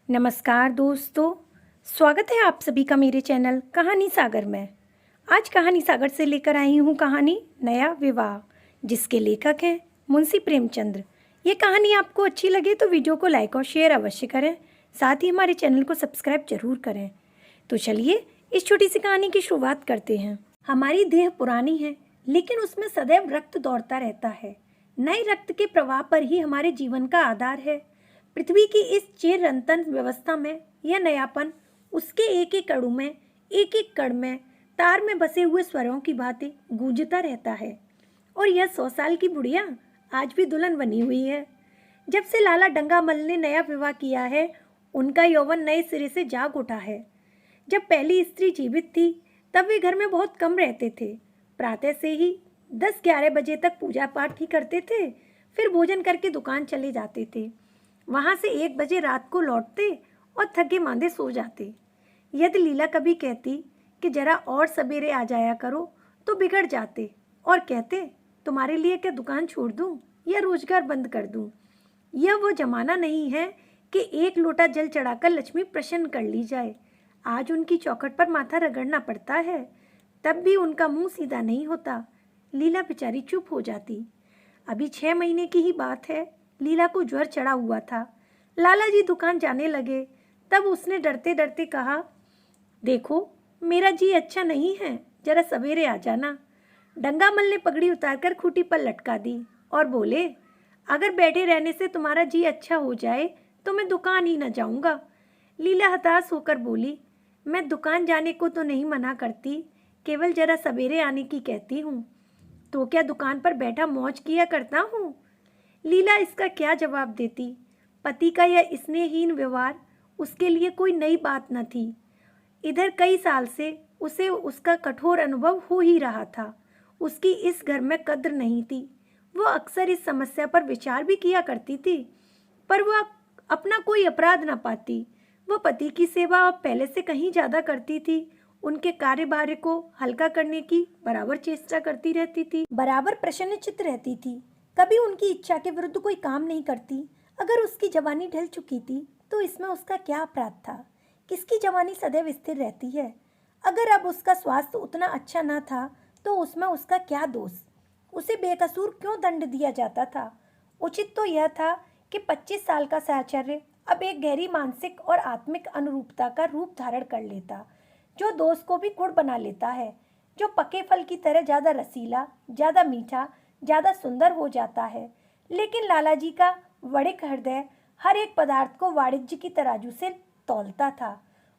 नमस्कार दोस्तों, स्वागत है आप सभी का मेरे चैनल कहानी सागर में। आज कहानी सागर से लेकर आई हूँ कहानी नया विवाह, जिसके लेखक हैं मुंशी प्रेमचंद्र। ये कहानी आपको अच्छी लगे तो वीडियो को लाइक और शेयर अवश्य करें, साथ ही हमारे चैनल को सब्सक्राइब जरूर करें। तो चलिए इस छोटी सी कहानी की शुरुआत करते हैं। हमारी देह पुरानी है, लेकिन उसमें सदैव रक्त दौड़ता रहता है। नए रक्त के प्रवाह पर ही हमारे जीवन का आधार है। पृथ्वी की इस चिरंतन व्यवस्था में यह नयापन उसके एक एक अणु में, एक एक कण में, तार में बसे हुए स्वरों की भांति गूंजता रहता है। और यह 100 साल की बुढ़िया आज भी दुल्हन बनी हुई है। जब से लाला डंगामल ने नया विवाह किया है, उनका यौवन नए सिरे से जाग उठा है। जब पहली स्त्री जीवित थी, तब वे घर में बहुत कम रहते थे। प्रातः से ही 10-11 बजे तक पूजा पाठ ही करते थे, फिर भोजन करके दुकान चले जाते थे। वहां से 1 बजे रात को लौटते और थके मांदे सो जाते। यदि लीला कभी कहती कि जरा और सवेरे आ जाया करो, तो बिगड़ जाते और कहते, तुम्हारे लिए क्या दुकान छोड़ दूं या रोजगार बंद कर दूं। यह वो जमाना नहीं है कि एक लोटा जल चढ़ाकर लक्ष्मी प्रसन्न कर ली जाए। आज उनकी चौखट पर माथा रगड़ना पड़ता है, तब भी उनका मुंह सीधा नहीं होता। लीला बेचारी चुप हो जाती। अभी 6 महीने की ही बात है। लीला को ज्वर चढ़ा हुआ था। लाला जी दुकान जाने लगे, तब उसने डरते डरते कहा, देखो मेरा जी अच्छा नहीं है, जरा सवेरे आ जाना। डंगामल ने पगड़ी उतारकर खूंटी पर लटका दी और बोले, अगर बैठे रहने से तुम्हारा जी अच्छा हो जाए तो मैं दुकान ही न जाऊंगा। लीला हताश होकर बोली, मैं दुकान जाने को तो नहीं मना करती, केवल जरा सवेरे आने की कहती हूँ। तो क्या दुकान पर बैठा मौज किया करता हूँ। लीला इसका क्या जवाब देती। पति का यह स्नेहहीन व्यवहार उसके लिए कोई नई बात न थी। इधर कई साल से उसे उसका कठोर अनुभव हो ही रहा था। उसकी इस घर में कद्र नहीं थी। वो अक्सर इस समस्या पर विचार भी किया करती थी, पर वह अपना कोई अपराध न पाती। वो पति की सेवा अब पहले से कहीं ज्यादा करती थी। उनके कार्यभार को हल्का करने की बराबर चेष्टा करती रहती थी, बराबर प्रसन्नचित्त रहती थी। कभी उनकी इच्छा के विरुद्ध कोई काम नहीं करती। अगर उसकी जवानी ढल चुकी थी तो इसमें उसका क्या अपराध था। किसकी जवानी सदैव स्थिर रहती है। अगर अब उसका स्वास्थ्य उतना अच्छा न था तो उसमें उसका क्या दोष। उसे बेकसूर क्यों दंड दिया जाता था। उचित तो यह था कि 25 साल का साहचर्य अब एक गहरी मानसिक और आत्मिक अनुरूपता का रूप धारण कर लेता, जो दोष को भी गुण बना लेता है, जो पके फल की तरह ज्यादा रसीला, ज्यादा मीठा, ज्यादा सुंदर हो जाता है। लेकिन लाला जी का वड़िक हृदय हर एक पदार्थ को वाणिज्य की तराजू से तौलता था।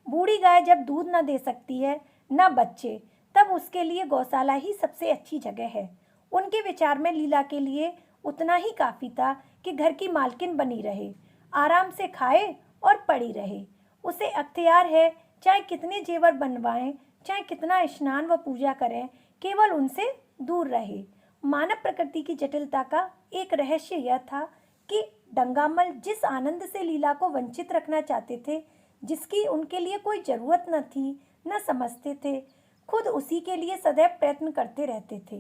बूढ़ी गाय जब दूध न दे सकती है, न बच्चे, तब उसके लिए गौशाला ही सबसे अच्छी जगह है। उनके विचार में लीला के लिए उतना ही काफी था कि घर की मालकिन बनी रहे, आराम से खाए और पड़ी रहे। उसे अख्तियार है, चाहे कितने जेवर बनवाएं, चाहे कितना स्नान व पूजा करें, केवल उनसे दूर रहे। मानव प्रकृति की जटिलता का एक रहस्य यह था कि डंगामल जिस आनंद से लीला को वंचित रखना चाहते थे, जिसकी उनके लिए कोई जरूरत न थी, न समझते थे, खुद उसी के लिए सदैव प्रयत्न करते रहते थे।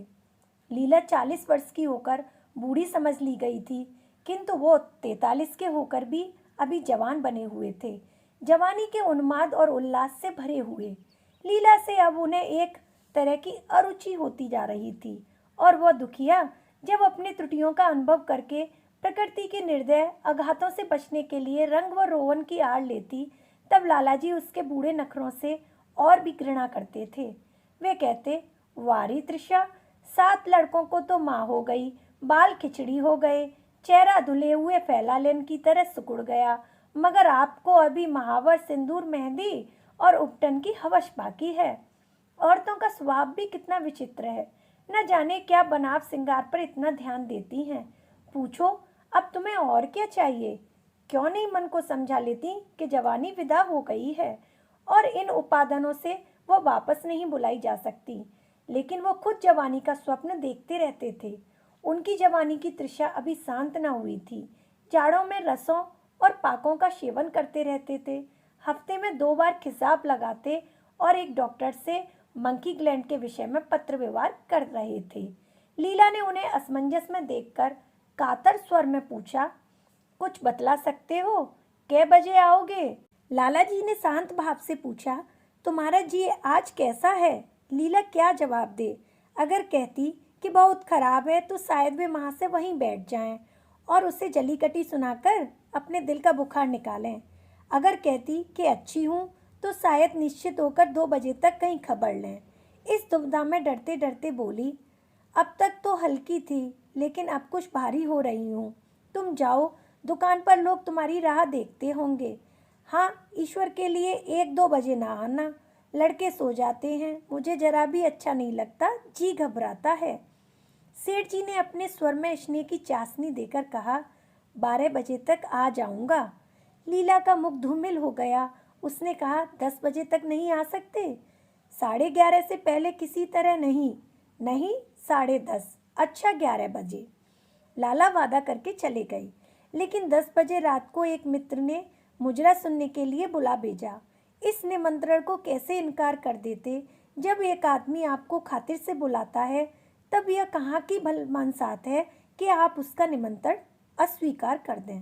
लीला 40 वर्ष की होकर बूढ़ी समझ ली गई थी, किंतु वो 43 के होकर भी अभी जवान बने हुए थे, जवानी के उन्माद और उल्लास से भरे हुए। लीला से अब उन्हें एक तरह की अरुचि होती जा रही थी, और वह दुखिया जब अपनी त्रुटियों का अनुभव करके प्रकृति के निर्दय आघातों से बचने के लिए रंग व रोवन की आड़ लेती, तब लालाजी उसके बूढ़े नखरों से और भी घृणा करते थे। वे कहते, वारी तृषा, 7 लड़कों को तो माँ हो गई, बाल खिचड़ी हो गए, चेहरा धुले हुए फैलालेन की तरह सिकुड़ गया, मगर आपको अभी महावर, सिंदूर, मेहंदी और उपटन की हवस बाकी है। औरतों का स्वभाव भी कितना विचित्र है, न जाने क्या बनाव श्रृंगार पर इतना ध्यान देती हैं। पूछो, अब तुम्हें और क्या चाहिए। क्यों नहीं मन को समझा लेती कि जवानी विदा हो गई है और इन उपादानों से वो वापस नहीं बुलाई जा सकती। लेकिन वो खुद जवानी का स्वप्न देखते रहते थे। उनकी जवानी की तृषा अभी शांत न हुई थी। जाड़ों में रसों और पाकों का सेवन करते रहते थे। हफ्ते में 2 बार खिसाब लगाते और एक डॉक्टर से मंकी ग्लैंड के विषय में पत्र व्यवहार कर रहे थे। लीला ने उन्हें असमंजस में देखकर कातर स्वर में पूछा, कुछ बतला सकते हो? कै बजे आओगे? लाला जी ने शांत भाव से पूछा। तुम्हारा जी आज कैसा है? लीला क्या जवाब दे। अगर कहती कि बहुत खराब है तो शायद वे वहाँ से वहीं बैठ जाएं और उसे जली कटी सुनाकर अपने दिल का बुखार निकालें। अगर कहती कि अच्छी हूँ तो शायद निश्चित होकर 2 बजे तक कहीं खबर लें। इस दुविधा में डरते डरते बोली, अब तक तो हल्की थी लेकिन अब कुछ भारी हो रही हूँ। तुम जाओ, दुकान पर लोग तुम्हारी राह देखते होंगे। हाँ, ईश्वर के लिए 1-2 बजे ना आना, लड़के सो जाते हैं। मुझे जरा भी अच्छा नहीं लगता, जी घबराता है। सेठ जी ने अपने स्वर में स्नेह की चाशनी देकर कहा, 12 बजे तक आ जाऊंगा। लीला का मुख धूमिल हो गया। उसने कहा, 10 बजे तक नहीं आ सकते? 11:30 से पहले किसी तरह नहीं। नहीं, 10:30, अच्छा 11 बजे। लाला वादा करके चले गए, लेकिन 10 बजे रात को एक मित्र ने मुजरा सुनने के लिए बुला भेजा। इस निमंत्रण को कैसे इनकार कर देते? जब एक आदमी आपको खातिर से बुलाता है तब यह कहाँ की भलमानसात है कि आप उसका निमंत्रण अस्वीकार कर दें।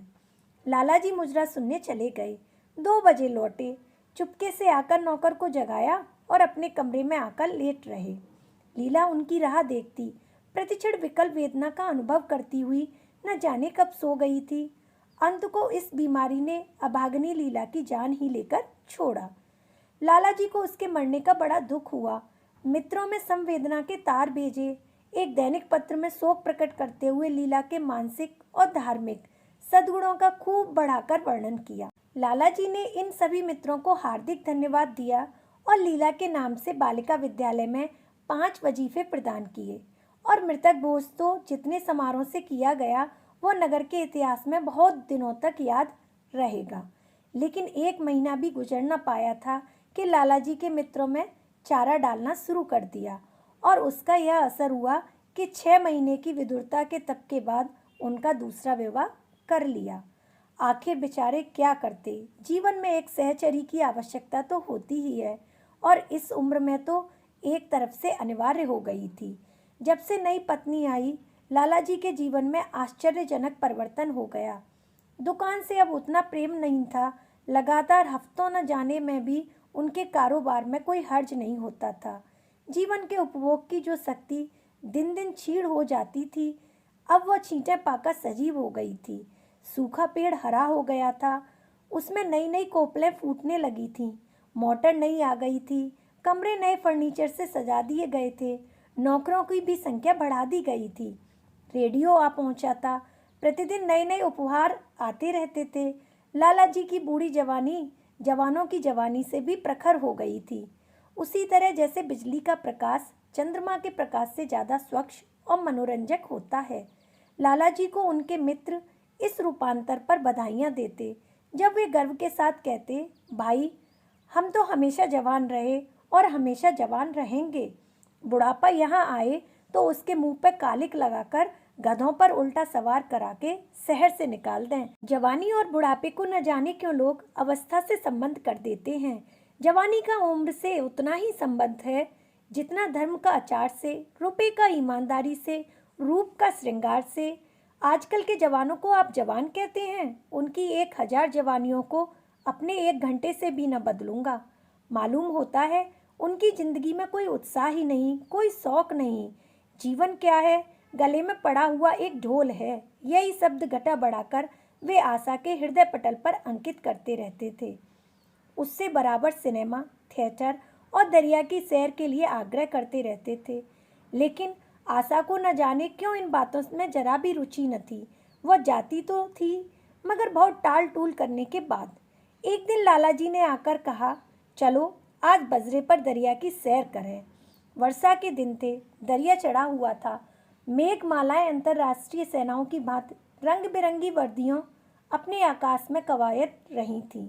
लाला जी मुजरा सुनने चले गए। 2 बजे लौटे। चुपके से आकर नौकर को जगाया और अपने कमरे में आकर लेट रहे। लीला उनकी राह देखती, प्रतिक्षण विकल वेदना का अनुभव करती हुई न जाने कब सो गई थी। अंत को इस बीमारी ने अभागनी लीला की जान ही लेकर छोड़ा। लाला जी को उसके मरने का बड़ा दुख हुआ। मित्रों में संवेदना के तार भेजे। एक दैनिक पत्र में शोक प्रकट करते हुए लीला के मानसिक और धार्मिक सद्गुणों का खूब बढ़ाकर वर्णन किया। लाला जी ने इन सभी मित्रों को हार्दिक धन्यवाद दिया और लीला के नाम से बालिका विद्यालय में 5 वजीफे प्रदान किए। और मृतक भोज तो जितने समारोह से किया गया वह नगर के इतिहास में बहुत दिनों तक याद रहेगा। लेकिन 1 महीना भी गुजर न पाया था कि लाला जी के मित्रों में चारा डालना शुरू कर दिया और उसका यह असर हुआ कि 6 महीने की विदुरता के तप के बाद उनका दूसरा विवाह कर लिया। आखिर बेचारे क्या करते? जीवन में एक सहचरी की आवश्यकता तो होती ही है और इस उम्र में तो एक तरफ से अनिवार्य हो गई थी। जब से नई पत्नी आई, लाला जी के जीवन में आश्चर्यजनक परिवर्तन हो गया। दुकान से अब उतना प्रेम नहीं था। लगातार हफ्तों न जाने में भी उनके कारोबार में कोई हर्ज नहीं होता था। जीवन के उपभोग की जो शक्ति दिन दिन क्षीण हो जाती थी, अब वह छींटे पाकर सजीव हो गई थी। सूखा पेड़ हरा हो गया था। उसमें नई नई कोपलें फूटने लगी थीं। मोटर नई आ गई थी। कमरे नए फर्नीचर से सजा दिए गए थे। नौकरों की भी संख्या बढ़ा दी गई थी। रेडियो आ पहुंचा था। प्रतिदिन नए नए उपहार आते रहते थे। लाला जी की बूढ़ी जवानी जवानों की जवानी से भी प्रखर हो गई थी। उसी तरह जैसे बिजली का प्रकाश चंद्रमा के प्रकाश से ज़्यादा स्वच्छ और मनोरंजक होता है। लाला जी को उनके मित्र इस रूपांतर पर बधाइयाँ देते, जब वे गर्व के साथ कहते, भाई हम तो हमेशा जवान रहे और हमेशा जवान रहेंगे। बुढ़ापा यहाँ आए तो उसके मुंह पर कालिक लगाकर गधों पर उल्टा सवार करा के शहर से निकाल दें। जवानी और बुढ़ापे को न जाने क्यों लोग अवस्था से संबंध कर देते हैं। जवानी का उम्र से उतना ही संबंध है जितना धर्म का आचार से, रुपये का ईमानदारी से, रूप का श्रृंगार से। आजकल के जवानों को आप जवान कहते हैं, उनकी 1000 जवानियों को अपने 1 घंटे से भी न बदलूंगा। मालूम होता है उनकी जिंदगी में कोई उत्साह ही नहीं, कोई शौक नहीं। जीवन क्या है? गले में पड़ा हुआ एक ढोल है। यही शब्द घटा बढ़ाकर वे आशा के हृदय पटल पर अंकित करते रहते थे। उससे बराबर सिनेमा, थिएटर और दरिया की सैर के लिए आग्रह करते रहते थे। लेकिन आशा को न जाने क्यों इन बातों में जरा भी रुचि न थी। वह जाती तो थी मगर बहुत टाल टूल करने के बाद। एक दिन लाला जी ने आकर कहा, चलो आज बजरे पर दरिया की सैर करें। वर्षा के दिन थे। दरिया चढ़ा हुआ था। मेघमालाएं अंतर्राष्ट्रीय सेनाओं की भांति रंग बिरंगी वर्दियों अपने आकाश में कवायद रही थीं।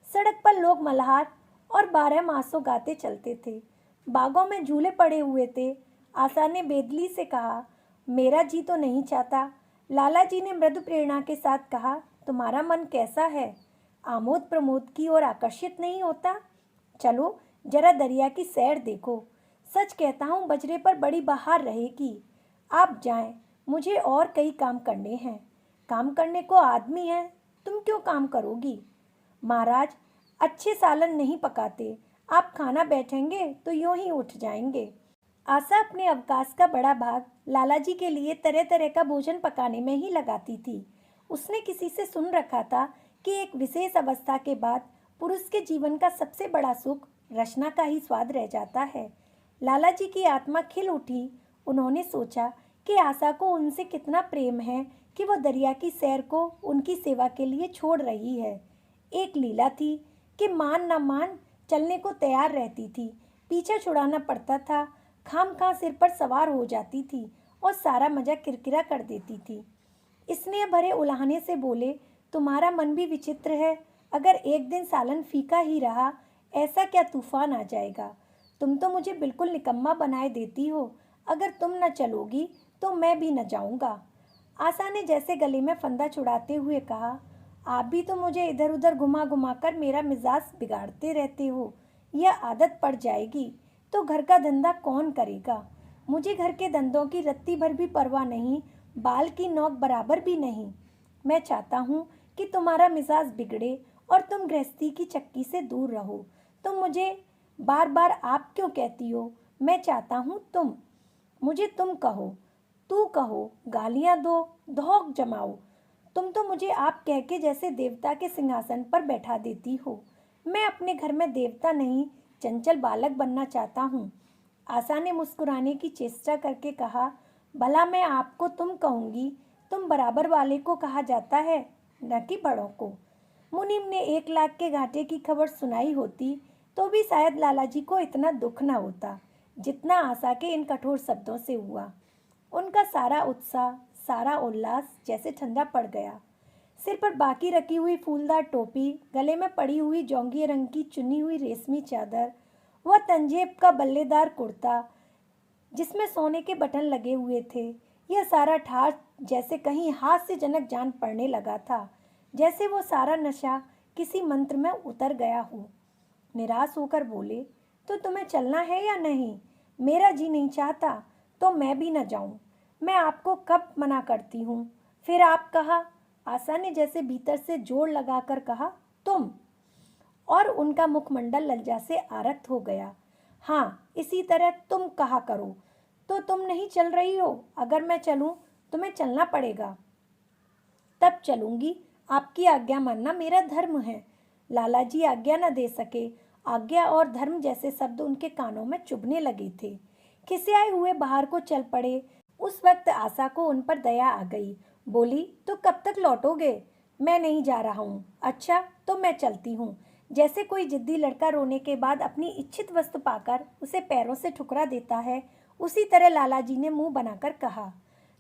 सड़क पर लोग मल्हार और 12 मासों गाते चलते थे। बागों में झूले पड़े हुए थे। आशा ने बेदली से कहा, मेरा जी तो नहीं चाहता। लाला जी ने मृदु प्रेरणा के साथ कहा, तुम्हारा मन कैसा है? आमोद प्रमोद की ओर आकर्षित नहीं होता? चलो जरा दरिया की सैर देखो। सच कहता हूँ बजरे पर बड़ी बहार रहेगी। आप जाएं, मुझे और कई काम करने हैं। काम करने को आदमी है, तुम क्यों काम करोगी? महाराज, अच्छे सालन नहीं पकाते, आप खाना बैठेंगे तो यूं ही उठ जाएंगे। आशा अपने अवकाश का बड़ा भाग लालाजी के लिए तरह तरह का भोजन पकाने में ही लगाती थी। उसने किसी से सुन रखा था कि एक विशेष अवस्था के बाद पुरुष के जीवन का सबसे बड़ा सुख रचना का ही स्वाद रह जाता है। लालाजी की आत्मा खिल उठी। उन्होंने सोचा कि आशा को उनसे कितना प्रेम है कि वह दरिया की सैर को उनकी सेवा के लिए छोड़ रही है। एक लीला थी कि मान न मान चलने को तैयार रहती थी, पीछा छुड़ाना पड़ता था, खामखा सिर पर सवार हो जाती थी और सारा मजा किरकिरा कर देती थी। स्नेह भरे उलाहने से बोले, तुम्हारा मन भी विचित्र है। अगर एक दिन सालन फीका ही रहा, ऐसा क्या तूफान आ जाएगा। तुम तो मुझे बिल्कुल निकम्मा बनाए देती हो। अगर तुम न चलोगी तो मैं भी न जाऊंगा। आशा ने जैसे गले में फंदा छुड़ाते हुए कहा, आप भी तो मुझे इधर उधर घुमा घुमा कर मेरा मिजाज बिगाड़ते रहते हो। यह आदत पड़ जाएगी तो घर का धंधा कौन करेगा। मुझे घर के धंधों की रत्ती भर भी परवाह नहीं, बाल की नोक बराबर भी नहीं। मैं चाहता हूँ कि तुम्हारा मिजाज बिगड़े और तुम गृहस्थी की चक्की से दूर रहो। तुम मुझे बार बार आप क्यों कहती हो। मैं चाहता हूँ तुम मुझे तुम कहो, तू कहो, गालियाँ दो, धौंक जमाओ। तुम तो मुझे आप कह के जैसे देवता के सिंहासन पर बैठा देती हो। मैं अपने घर में देवता नहीं, चंचल बालक बनना चाहता हूँ। आशा ने मुस्कुराने की चेष्टा करके कहा, भला मैं आपको तुम कहूँगी, तुम बराबर वाले को कहा जाता है, न कि बड़ों को। मुनीम ने 1 लाख के घाटे की खबर सुनाई होती तो भी शायद लालाजी को इतना दुख न होता जितना आशा के इन कठोर शब्दों से हुआ। उनका सारा उत्साह, सारा उल्लास जैसे ठंडा पड़ गया। सिर पर बाकी रखी हुई फूलदार टोपी, गले में पड़ी हुई जोंगिया रंग की चुनी हुई रेशमी चादर, वह तंजेब का बल्लेदार कुर्ता जिसमें सोने के बटन लगे हुए थे, यह सारा ठाठ जैसे कहीं हास्यजनक जान पड़ने लगा था, जैसे वो सारा नशा किसी मंत्र में उतर गया हो। निराश होकर बोले, तो तुम्हें चलना है या नहीं। मेरा जी नहीं चाहता तो मैं भी न जाऊं। मैं आपको कब मना करती हूँ। फिर आप कहा। आशा ने जैसे भीतर से जोर लगाकर कहा, तुम। और उनका मुखमंडल लज्जा से आरक्त हो गया। हाँ, इसी तरह तुम कहा करो। तो तुम नहीं चल रही हो। अगर मैं चलूं तुम्हें चलना पड़ेगा। तब चलूंगी। आपकी आज्ञा मानना मेरा धर्म है। लालाजी आज्ञा न दे सके। आज्ञा और धर्म जैसे शब्द उनके कानों में चुभने लगे थे। खिसियाए हुए बाहर को चल पड़े। उस वक्त आशा को उन पर दया आ गई। बोली, तो कब तक लौटोगे। मैं नहीं जा रहा हूँ। अच्छा, तो मैं चलती हूँ। जैसे कोई जिद्दी लड़का रोने के बाद अपनी इच्छित वस्तु पाकर उसे पैरों से ठुकरा देता है, उसी तरह लालाजी ने मुंह बनाकर कहा,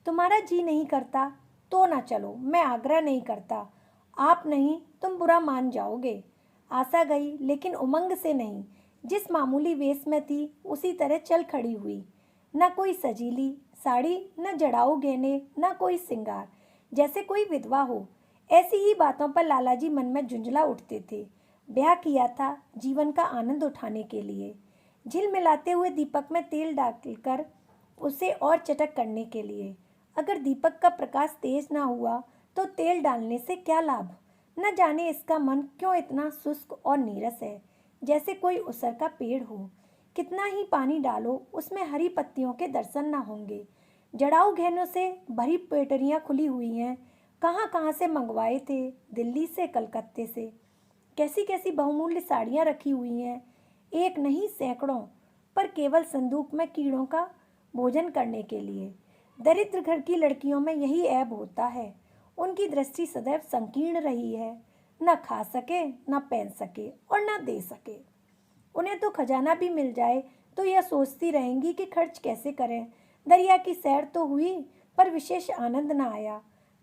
तुम्हारा जी नहीं करता तो ना चलो। मैं आग्रह नहीं करता। आप नहीं, तुम बुरा मान जाओगे। आशा गई, लेकिन उमंग से नहीं। जिस मामूली वेश में थी उसी तरह चल खड़ी हुई। न कोई सजीली साड़ी, न जड़ाऊ गहने, न कोई सिंगार, जैसे कोई विधवा हो। ऐसी ही बातों पर लालाजी मन में झुंझला उठते थे। ब्याह किया था जीवन का आनंद उठाने के लिए, झिलमिलाते हुए दीपक में तेल डालकर उसे और चटक करने के लिए। अगर दीपक का प्रकाश तेज ना हुआ तो तेल डालने से क्या लाभ। न जाने इसका मन क्यों इतना शुष्क और नीरस है, जैसे कोई उसर का पेड़ हो। कितना ही पानी डालो उसमें हरी पत्तियों के दर्शन ना होंगे। जड़ाऊ गहनों से भरी पेटरियाँ खुली हुई हैं। कहाँ कहाँ से मंगवाए थे, दिल्ली से, कलकत्ते से। कैसी कैसी बहुमूल्य साड़ियाँ रखी हुई हैं, एक नहीं सैकड़ों, पर केवल संदूक में कीड़ों का भोजन करने के लिए। दरिद्र घर की लड़कियों में यही ऐब होता है। उनकी दृष्टि सदैव संकीर्ण रही है। न खा सके, न पहन सके और न दे सके। उन्हें तो खजाना भी मिल जाए तो यह सोचती रहेंगी कि खर्च कैसे करें। दरिया की सैर तो हुई पर विशेष आनंद न आया।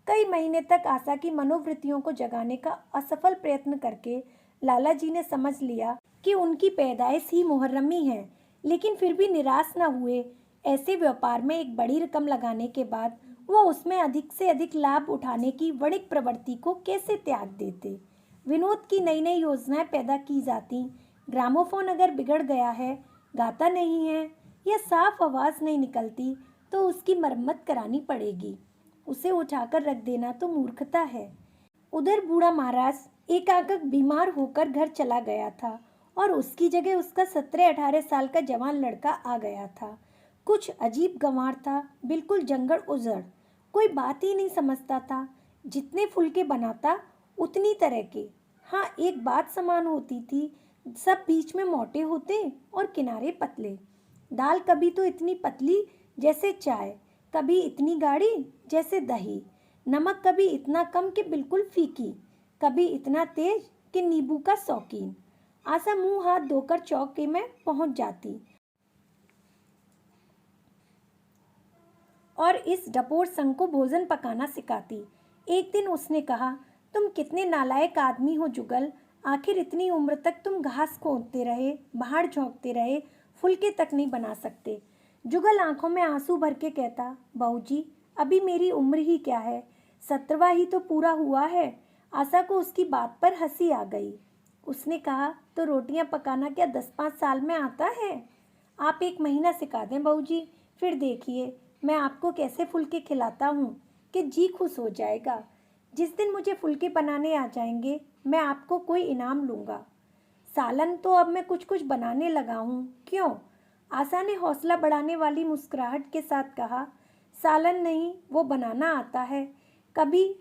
कई महीने तक आशा की मनोवृत्तियों को जगाने का असफल प्रयत्न करके लालाजी ने समझ लिया कि उनकी पैदाइश ही मुहर्रमी है, लेकिन फिर भी निराश न हुए। ऐसे व्यापार में एक बड़ी रकम लगाने के बाद वो उसमें अधिक से अधिक लाभ उठाने की वणिक प्रवृत्ति को कैसे त्याग देते। विनोद की नई नई योजनाएं पैदा की जाती। ग्रामोफोन अगर बिगड़ गया है, गाता नहीं है या साफ आवाज़ नहीं निकलती तो उसकी मरम्मत करानी पड़ेगी। उसे उठाकर रख देना तो मूर्खता है। उधर बूढ़ा महाराज एकाएक बीमार होकर घर चला गया था और उसकी जगह उसका 17-18 साल का जवान लड़का आ गया था। कुछ अजीब गंवार था, बिल्कुल जंगल उजड़। कोई बात ही नहीं समझता था। जितने फुलके बनाता उतनी तरह के। हाँ, एक बात समान होती थी, सब बीच में मोटे होते और किनारे पतले। दाल कभी तो इतनी पतली जैसे चाय, कभी इतनी गाढ़ी जैसे दही। नमक कभी इतना कम कि बिल्कुल फीकी, कभी इतना तेज कि नींबू का शौकीन। आशा मुंह हाथ धोकर चौके में पहुंच जाती और इस डपोर संग को भोजन पकाना सिखाती। एक दिन उसने कहा, तुम कितने नालायक आदमी हो जुगल। आखिर इतनी उम्र तक तुम घास खोदते रहे, बाहर झोंकते रहे, फुलके तक नहीं बना सकते। जुगल आंखों में आंसू भर के कहता, बहूजी अभी मेरी उम्र ही क्या है, 17वां ही तो पूरा हुआ है। आशा को उसकी बात पर हंसी आ गई। उसने कहा, तो रोटियां पकाना क्या 10-5 साल में आता है? आप 1 महीना सिखा दें बहूजी, फिर देखिए मैं आपको कैसे फुलके खिलाता हूँ कि जी खुश हो जाएगा। जिस दिन मुझे फुलके बनाने आ जाएंगे मैं आपको कोई इनाम लूँगा। सालन तो अब मैं कुछ कुछ बनाने लगा हूँ। क्यों? आशा ने हौसला बढ़ाने वाली मुस्कुराहट के साथ कहा, सालन नहीं, वो बनाना आता है। कभी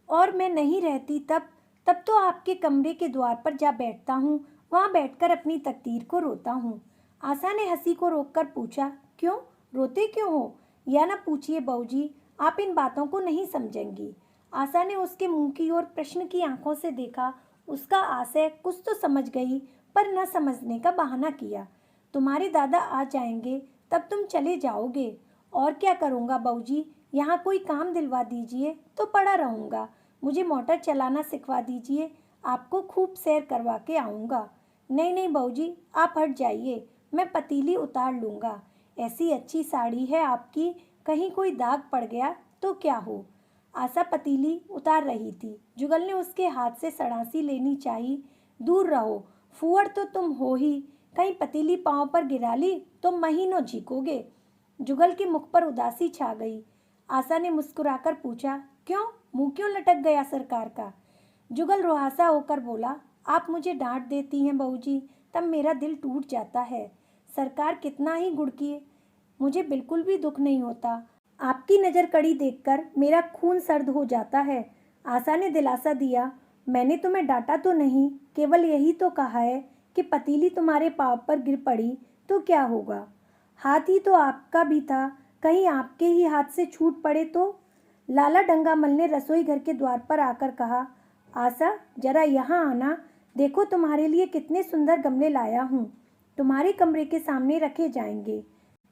और मैं नहीं रहती तब तो आपके कमरे के द्वार पर जा बैठता हूँ, वहाँ बैठकर अपनी तकदीर को रोता हूँ। आशा ने हंसी को रोककर पूछा, क्यों रोते क्यों हो? या ना पूछिए बहूजी, आप इन बातों को नहीं समझेंगी। आशा ने उसके मुंह की ओर प्रश्न की आंखों से देखा। उसका आशय कुछ तो समझ गई, पर न समझने का बहाना किया। तुम्हारे दादा आ जाएंगे तब तुम चले जाओगे। और क्या करूँगा बहूजी, यहाँ कोई काम दिलवा दीजिए तो पड़ा रहूँगा। मुझे मोटर चलाना सिखवा दीजिए, आपको खूब सैर करवा के आऊँगा। नहीं नहीं बहूजी, आप हट जाइए, मैं पतीली उतार लूँगा। ऐसी अच्छी साड़ी है आपकी, कहीं कोई दाग पड़ गया तो क्या हो। आशा पतीली उतार रही थी। जुगल ने उसके हाथ से सड़ासी लेनी चाहिए। दूर रहो, फुअड़ तो तुम हो ही, कहीं पतीली पाँव पर गिरा ली तो महीनों झीकोगे। जुगल के मुख पर उदासी छा गई। आशा ने मुस्कुराकर पूछा, क्यों, मुंह क्यों लटक गया सरकार का? जुगल रुहासा होकर बोला, आप मुझे डांट देती हैं बहूजी, तब मेरा दिल टूट जाता है। सरकार कितना ही गुड़की, मुझे बिल्कुल भी दुख नहीं होता। आपकी नज़र कड़ी देखकर मेरा खून सर्द हो जाता है। आशा ने दिलासा दिया, मैंने तुम्हें डांटा तो नहीं, केवल यही तो कहा है कि पतीली तुम्हारे पाँव पर गिर पड़ी तो क्या होगा। हाथ ही तो आपका भी था, कहीं आपके ही हाथ से छूट पड़े तो। लाला डंगामल ने रसोई घर के द्वार पर आकर कहा, आशा जरा यहाँ आना, देखो तुम्हारे लिए कितने सुंदर गमले लाया हूँ, तुम्हारे कमरे के सामने रखे जाएंगे।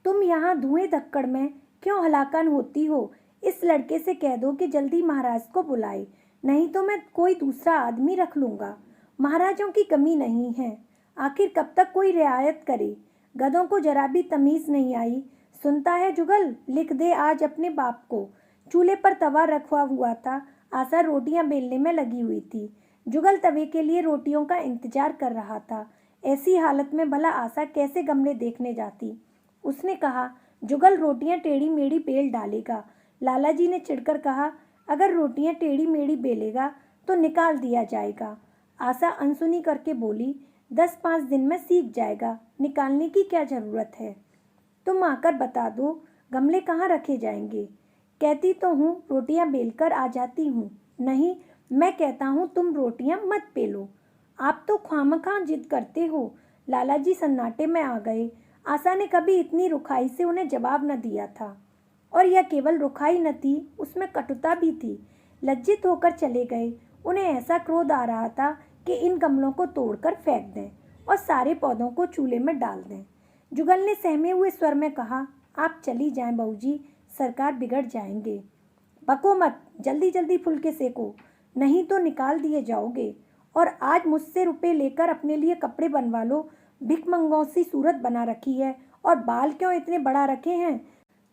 तुम यहाँ धुएं धक्कड़ में क्यों हलाकन होती हो? इस लड़के से कह दो कि जल्दी महाराज को बुलाए, नहीं तो मैं कोई दूसरा आदमी रख लूँगा। महाराजों की कमी नहीं है, आखिर कब तक कोई रियायत करे। गधों को जरा भी तमीज़ नहीं आई। सुनता है जुगल, लिख दे आज अपने बाप को। चूल्हे पर तवा रखा हुआ था। आशा रोटियां बेलने में लगी हुई थी। जुगल तवे के लिए रोटियों का इंतजार कर रहा था। ऐसी हालत में भला आशा कैसे गमले देखने जाती? उसने कहा, जुगल रोटियां टेढ़ी मेढ़ी बेल डालेगा। लालाजी ने चिढ़कर कहा, अगर रोटियां टेढ़ी मेढ़ी बेलेगा तो निकाल दिया जाएगा। आशा अनसुनी करके बोली, 10-5 दिन में सीख जाएगा, निकालने की क्या ज़रूरत है। तुम आकर बता दो गमले कहाँ रखे जाएंगे। कहती तो हूँ रोटियां बेलकर आ जाती हूँ। नहीं, मैं कहता हूँ तुम रोटियां मत बेलो। आप तो ख्वामखा जिद करते हो। लालाजी सन्नाटे में आ गए। आशा ने कभी इतनी रुखाई से उन्हें जवाब न दिया था, और यह केवल रुखाई न थी, उसमें कटुता भी थी। लज्जित होकर चले गए। उन्हें ऐसा क्रोध आ रहा था कि इन गमलों को तोड़कर फेंक दें और सारे पौधों को चूल्हे में डाल दें। जुगल ने सहमे हुए स्वर में कहा, आप चली जाएं बहूजी, सरकार बिगड़ जाएंगे। बको मत, जल्दी जल्दी फुलके सेको, नहीं तो निकाल दिए जाओगे। और आज मुझसे रुपए लेकर अपने लिए कपड़े बनवा लो। भिकमंगों सी सूरत बना रखी है, और बाल क्यों इतने बड़ा रखे हैं,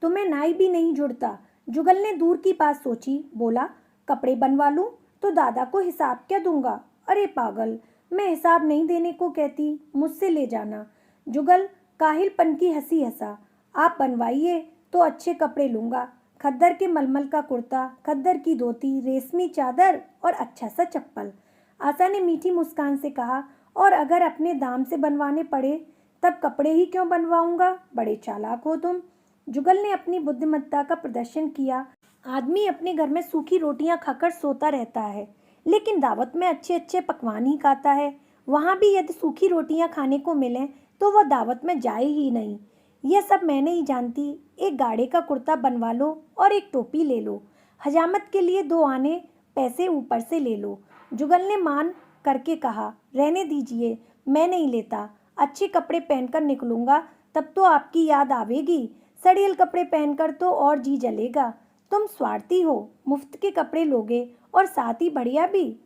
तुम्हें नाई भी नहीं जुड़ता। जुगल ने दूर की बात सोची, बोला, कपड़े बनवा लूं तो दादा को हिसाब क्या दूंगा? अरे पागल, मैं हिसाब नहीं देने को कहती, मुझसे ले जाना। जुगल काहिलपन की हंसी हंसा, आप बनवाइए तो अच्छे कपड़े लूँगा, खद्दर के मलमल का कुर्ता, खद्दर की धोती, रेशमी चादर और अच्छा सा चप्पल। आशा ने मीठी मुस्कान से कहा, और अगर अपने दाम से बनवाने पड़े तब कपड़े ही क्यों बनवाऊंगा, बड़े चालाक हो तुम। जुगल ने अपनी बुद्धिमत्ता का प्रदर्शन किया। आदमी अपने घर में सूखी रोटियां खाकर सोता रहता है, लेकिन दावत में अच्छे अच्छे पकवान ही खाता है। वहाँ भी यदि सूखी रोटियां खाने को मिलें तो वह दावत में जाए ही नहीं। यह सब मैं नहीं जानती। एक गाढ़े का कुर्ता बनवा लो और एक टोपी ले लो। हजामत के लिए 2 आने पैसे ऊपर से ले लो। जुगल ने मान करके कहा, रहने दीजिए, मैं नहीं लेता। अच्छे कपड़े पहनकर निकलूंगा तब तो आपकी याद आवेगी। सड़ियल कपड़े पहनकर तो और जी जलेगा। तुम स्वार्थी हो, मुफ्त के कपड़े लोगे और साथ ही बढ़िया भी।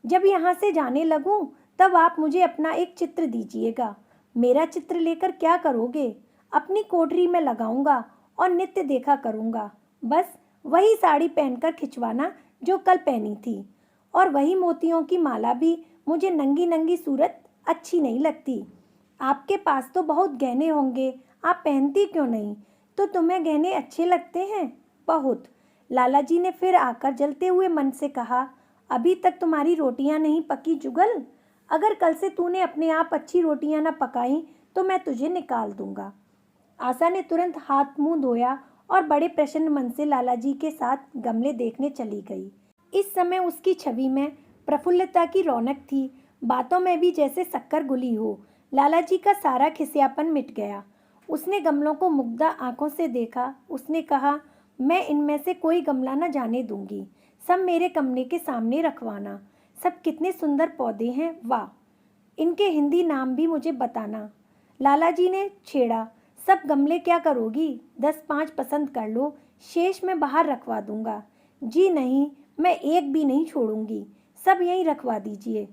जब यहाँ से जाने लगूं तब आप मुझे अपना एक चित्र दीजिएगा। मेरा चित्र लेकर क्या करोगे? अपनी कोठरी में लगाऊंगा और नित्य देखा करूंगा। बस वही साड़ी पहनकर खिंचवाना जो कल पहनी थी, और वही मोतियों की माला भी। मुझे नंगी नंगी सूरत अच्छी नहीं लगती। आपके पास तो बहुत गहने होंगे, आप पहनती क्यों नहीं? तो तुम्हें गहने अच्छे लगते हैं? बहुत। लालाजी ने फिर आकर जलते हुए मन से कहा, अभी तक तुम्हारी रोटियां नहीं पकी जुगल। अगर कल से तूने अपने आप अच्छी रोटियां न पकाई तो मैं तुझे निकाल दूंगा। आशा ने तुरंत हाथ मुंह धोया और बड़े प्रसन्न मन से लालाजी के साथ गमले देखने चली गई। इस समय उसकी छवि में प्रफुल्लता की रौनक थी, बातों में भी जैसे शक्कर घुली हो। लालाजी का सारा खिसियापन मिट गया। उसने गमलों को मुग्धा आंखों से देखा। उसने कहा, मैं इनमें से कोई गमला न जाने दूंगी। सब मेरे कमरे के सामने रखवाना। सब कितने सुंदर पौधे हैं, वाह! इनके हिंदी नाम भी मुझे बताना। लालाजी ने छेड़ा, सब गमले क्या करोगी? 10-5 पसंद कर लो, शेष मैं बाहर रखवा दूंगा। जी नहीं, मैं एक भी नहीं छोड़ूंगी, सब यहीं रखवा दीजिए।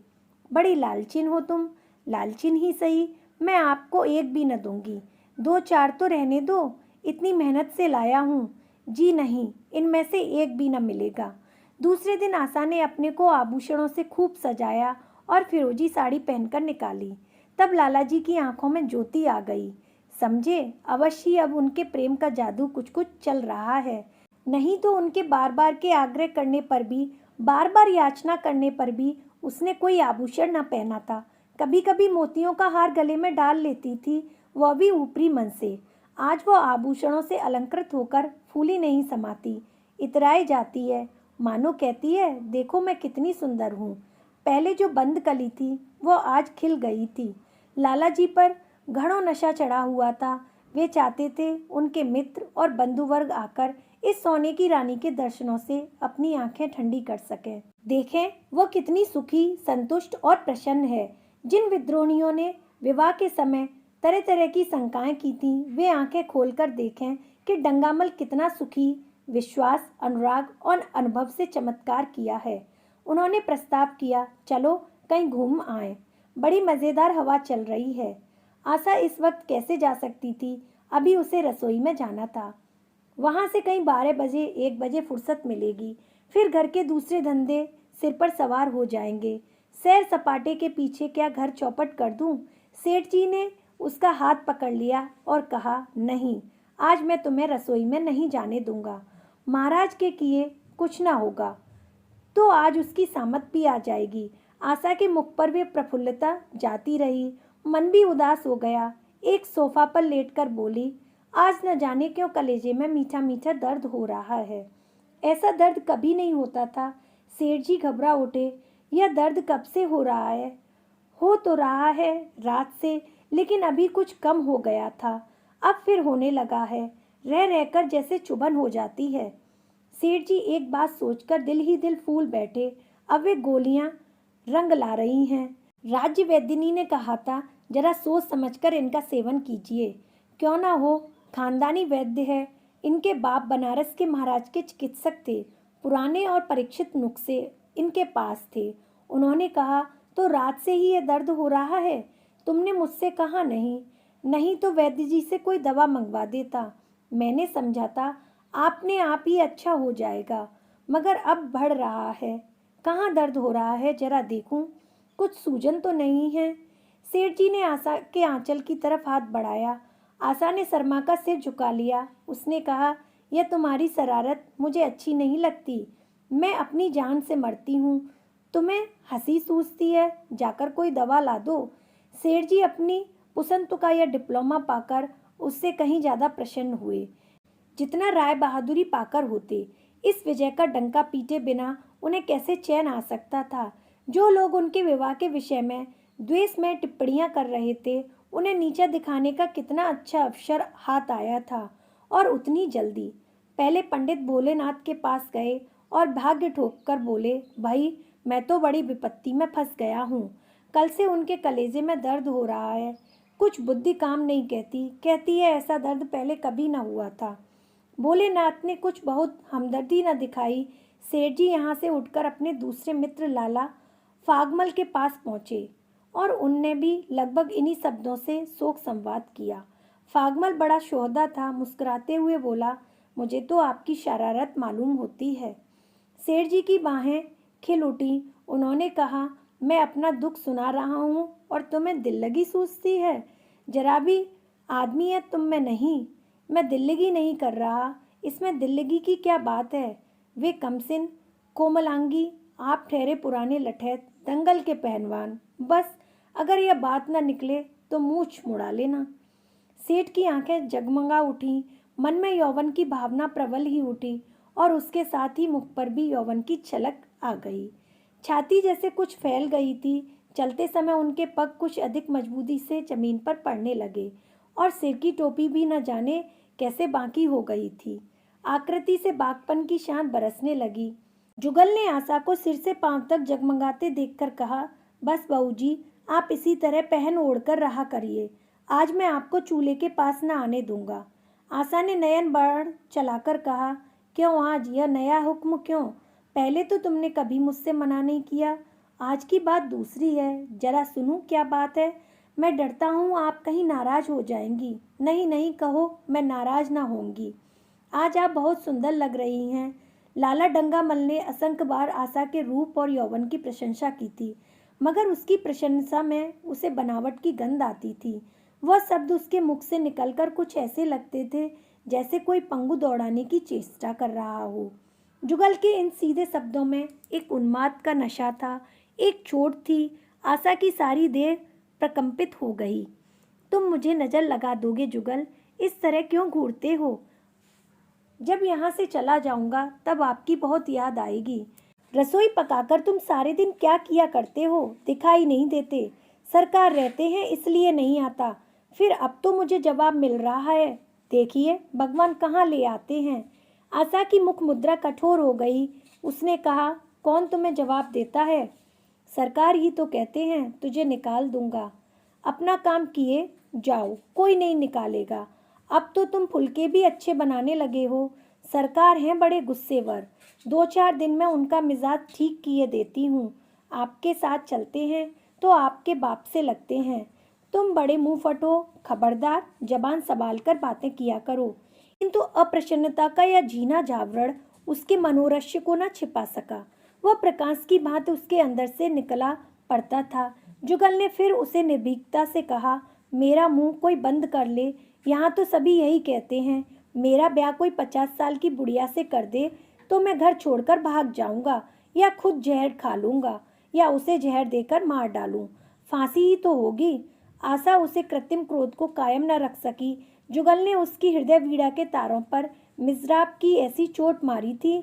बड़ी लालचिन हो तुम। लालचिन ही सही, मैं आपको एक भी न दूंगी। 2-4 तो रहने दो, इतनी मेहनत से लाया हूँ। जी नहीं, इनमें से एक भी न मिलेगा। दूसरे दिन आशा ने अपने को आभूषणों से खूब सजाया और फिरोजी साड़ी पहनकर निकाली। तब लालाजी की आंखों में ज्योति आ गई। समझे, अवश्य अब उनके प्रेम का जादू कुछ कुछ चल रहा है। नहीं तो उनके बार बार के आग्रह करने पर भी, बार बार याचना करने पर भी उसने कोई आभूषण न पहना था। कभी कभी मोतियों का हार गले में डाल लेती थी, वह भी ऊपरी मन से। आज वो आभूषणों से अलंकृत होकर फूली नहीं समाती, इतराई जाती है। मानो कहती है, देखो मैं कितनी सुंदर हूँ। पहले जो बंद कली थी वो आज खिल गई थी। लालाजी पर घणों नशा चढ़ा हुआ था। वे चाहते थे उनके मित्र और बंधुवर्ग आकर इस सोने की रानी के दर्शनों से अपनी आंखें ठंडी कर सकें। देखें वो कितनी सुखी, संतुष्ट और प्रसन्न है। जिन विद्रोहियों ने विवाह के समय तरह तरह की शंकाएं की थी, वे आंखें खोलकर देखें कि डंगामल कितना सुखी, विश्वास, अनुराग और अनुभव से चमत्कार किया है। उन्होंने प्रस्ताव किया, चलो कहीं घूम आए, बड़ी मज़ेदार हवा चल रही है। आशा इस वक्त कैसे जा सकती थी? अभी उसे रसोई में जाना था। वहाँ से कहीं 12 बजे 1 बजे फुर्सत मिलेगी। फिर घर के दूसरे धंधे सिर पर सवार हो जाएंगे। सैर सपाटे के पीछे क्या घर चौपट कर दूं? सेठ जी ने उसका हाथ पकड़ लिया और कहा, नहीं, आज मैं तुम्हें रसोई में नहीं जाने दूंगा। महाराज के किए कुछ ना होगा। तो आज उसकी सामत भी आ जाएगी। आशा के मुख पर वे प्रफुल्लता जाती रही, मन भी उदास हो गया। एक सोफा पर लेटकर बोली, आज न जाने क्यों कलेजे में मीठा मीठा दर्द हो रहा है। ऐसा दर्द कभी नहीं होता था। सेठ जी घबरा उठे, यह दर्द कब से हो रहा है? हो तो रहा है रात से, लेकिन अभी कुछ कम हो गया था, अब फिर होने लगा है। रह रहकर जैसे चुभन हो जाती है। सेठ जी एक बात सोचकर दिल ही दिल फूल बैठे। अब वे गोलियां रंग ला रही हैं। राज्य वैद्यनी ने कहा था, जरा सोच समझकर इनका सेवन कीजिए। क्यों ना हो, खानदानी वैद्य है। इनके बाप बनारस के महाराज के चिकित्सक थे। पुराने और परीक्षित नुस्खे इनके पास थे। उन्होंने कहा, तो रात से ही यह दर्द हो रहा है? तुमने मुझसे कहा नहीं? नहीं तो वैद्य जी से कोई दवा मंगवा देता। मैंने समझा था आपने आप ही अच्छा हो जाएगा, मगर अब बढ़ रहा है। कहाँ दर्द हो रहा है, जरा देखूं। कुछ सूजन तो नहीं है? सेठ जी ने आशा के आंचल की तरफ हाथ बढ़ाया। आशा ने शर्मा का सिर झुका लिया। उसने कहा, यह तुम्हारी शरारत मुझे अच्छी नहीं लगती। मैं अपनी जान से मरती हूँ, तुम्हें हंसी सूझती है? जाकर कोई दवा ला दो। सेठ जी अपनी पुसंत का यह डिप्लोमा पाकर उससे कहीं ज़्यादा प्रसन्न हुए जितना राय बहादुरी पाकर होते। इस विजय का डंका पीटे बिना उन्हें कैसे चैन आ सकता था? जो लोग उनके विवाह के विषय में द्वेष में टिप्पणियां कर रहे थे, उन्हें नीचा दिखाने का कितना अच्छा अवसर हाथ आया था, और उतनी जल्दी। पहले पंडित भोलेनाथ के पास गए और भाग्य ठोक कर बोले, भाई मैं तो बड़ी विपत्ति में फंस गया हूँ। कल से उनके कलेजे में दर्द हो रहा है। कुछ बुद्धि काम नहीं कहती है ऐसा दर्द पहले कभी न हुआ था। भोलेनाथ ने कुछ बहुत हमदर्दी न दिखाई। सेठ जी यहाँ से उठकर अपने दूसरे मित्र लाला फागमल के पास पहुँचे और उनने भी लगभग इन्हीं शब्दों से शोक संवाद किया। फागमल बड़ा शोहदा था, मुस्कुराते हुए बोला, मुझे तो आपकी शरारत मालूम होती है। सेठ जी की बाहें खिल उठी। उन्होंने कहा, मैं अपना दुख सुना रहा हूँ और तुम्हें दिल लगी सूझती है? जरा भी आदमी है तुम में नहीं। मैं दिल्लगी नहीं कर रहा, इसमें दिल्लगी की क्या बात है? वे कमसिन कोमलांगी, आप ठहरे पुराने लठैत, दंगल के पहलवान। बस अगर यह बात न निकले तो मूछ मुड़ा लेना। सेठ की आंखें जगमगा उठी। मन में यौवन की भावना प्रबल ही उठी और उसके साथ ही मुख पर भी यौवन की छलक आ गई। छाती जैसे कुछ फैल गई थी। चलते समय उनके पग कुछ अधिक मजबूती से जमीन पर पड़ने लगे और सिर की टोपी भी न जाने कैसे बांकी हो गई थी। आकृति से बागपन की शान बरसने लगी। जुगल ने आशा को सिर से पांव तक जगमगाते देखकर कहा, बस बहूजी, आप इसी तरह पहन ओढ़कर रहा करिए। आज मैं आपको चूल्हे के पास न आने दूंगा। आशा ने नयन बाण चलाकर कहा, क्यों आज यह नया हुक्म क्यों? पहले तो तुमने कभी मुझसे मना नहीं किया। आज की बात दूसरी है। जरा सुनूं क्या बात है? मैं डरता हूँ आप कहीं नाराज हो जाएंगी। नहीं नहीं, कहो, मैं नाराज ना होंगी। आज आप बहुत सुंदर लग रही हैं। लाला डंगामल ने असंख्य बार आशा के रूप और यौवन की प्रशंसा की थी, मगर उसकी प्रशंसा में उसे बनावट की गंध आती थी। वह शब्द उसके मुख से निकलकर कुछ ऐसे लगते थे जैसे कोई पंगु दौड़ाने की चेष्टा कर रहा हो। जुगल के इन सीधे शब्दों में एक उन्माद का नशा था, एक चोट थी। आशा की सारी देह प्रकंपित हो गई। तुम मुझे नजर लगा दोगे जुगल? इस तरह क्यों घूरते हो? जब यहाँ से चला जाऊंगा तब आपकी बहुत याद आएगी। रसोई पकाकर तुम सारे दिन क्या किया करते हो? दिखाई नहीं देते। सरकार रहते हैं इसलिए नहीं आता। फिर अब तो मुझे जवाब मिल रहा है। देखिए भगवान कहाँ ले आते हैं। आशा की मुख मुद्रा कठोर हो गई। उसने कहा, कौन तुम्हें जवाब देता है? सरकार ही तो कहते हैं तुझे निकाल दूंगा। अपना काम किए जाओ, कोई नहीं निकालेगा। अब तो तुम फुलके भी अच्छे बनाने लगे हो। सरकार हैं बड़े गुस्सेवर। 2-4 दिन में उनका मिजाज ठीक किए देती हूँ। आपके साथ चलते हैं तो आपके बाप से लगते हैं। तुम बड़े मुंह फटो, खबरदार, जबान संभाल कर बातें किया करो। किंतु अप्रसन्नता का यह झीना जावरण उसके मनोरश्य को न छिपा सका। वह प्रकाश की भांति उसके अंदर से निकला पड़ता था। जुगल ने फिर उसे निर्भीकता से कहा, मेरा मुंह कोई बंद कर ले। यहाँ तो सभी यही कहते हैं। मेरा ब्याह कोई 50 साल की बुढ़िया से कर दे तो मैं घर छोड़कर भाग जाऊंगा, या खुद जहर खा लूंगा, या उसे जहर देकर मार डालूं। फांसी ही तो होगी। आशा उसे कृत्रिम क्रोध को कायम न रख सकी। जुगल ने उसकी हृदय वीणा के तारों पर मिज़राब की ऐसी चोट मारी थी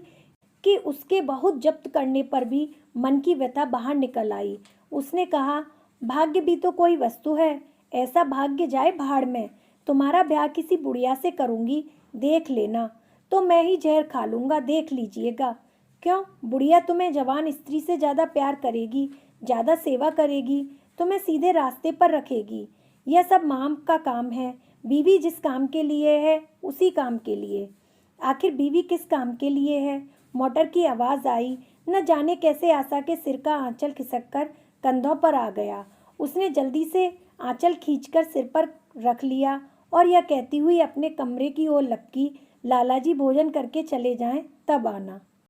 कि उसके बहुत जब्त करने पर भी मन की व्यथा बाहर निकल आई। उसने कहा, भाग्य भी तो कोई वस्तु है। ऐसा भाग्य जाए भाड़ में। तुम्हारा ब्याह किसी बुढ़िया से करूंगी, देख लेना। तो मैं ही जहर खा लूंगा, देख लीजिएगा। क्यों? बुढ़िया तुम्हें जवान स्त्री से ज़्यादा प्यार करेगी, ज़्यादा सेवा करेगी, तुम्हें सीधे रास्ते पर रखेगी। यह सब माम का काम है। बीवी जिस काम के लिए है उसी काम के लिए। आखिर बीवी किस काम के लिए है? मोटर की आवाज़ आई। न जाने कैसे आशा के सिर का आंचल खिसककर कंधों पर आ गया। उसने जल्दी से आंचल खींचकर सिर पर रख लिया और यह कहती हुई अपने कमरे की ओर लपकी, लाला जी भोजन करके चले जाएं तब आना।